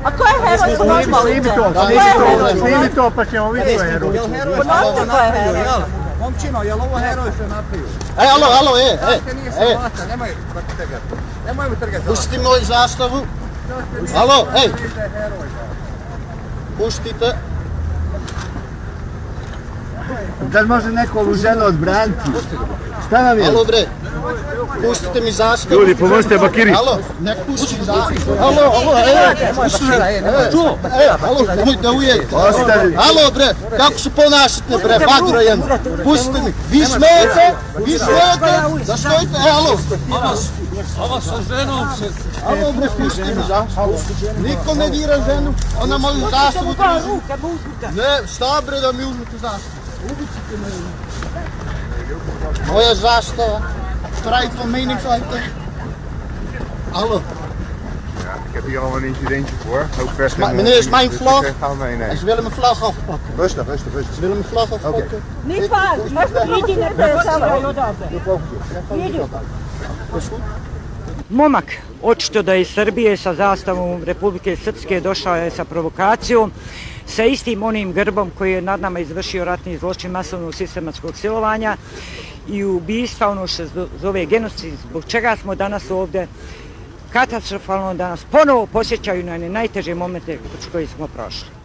A ko je heroj? Snimi to pa ćemo vidjeti ko je heroj. Ponovite ko je heroj. Momčino, je li ovo heroj što je napravio? Alo, Nije sramota, nemoj mi trgati. Pustite moju zastavu. Alo, pustite. Kad može neko ovu ženu odbraniti? Šta nam je? Alo bre, pustite mi zastavu. Ljudi, pomozite Bakiri. Alo, nek pusti zastavu. Alo, nemoj da ujete. Alo bre, kako se ponašate bre, bagro jedno. Pustite mi, vi smijete, da stojite, alo. Ova sa ženom se... Alo bre, pustite mi zastavu. Niko ne dira ženu, ona moju zastavu drži. Ne, šta bre da mi uzmete zastavu. Ubicite me. Moja zastava. Strijd van meningsuiting. Hallo. Ja, ik heb hier al een incidentje voor. Meneer, is mijn vlag? Ze willen mijn vlag afpakken. Rustig. Ze willen mijn vlag afpakken. Niet waar, jedine Momak, očito da je iz Srbije sa zastavom Republike Srpske došao je sa provokacijom, sa istim onim grbom koji je nad nama izvršio ratni zločin masovnog sistematskog silovanja i ubistva, ono što se zove genocid, zbog čega smo danas ovdje, katastrofalno da nas ponovo posjećaju na najteže momente kroz koje smo prošli.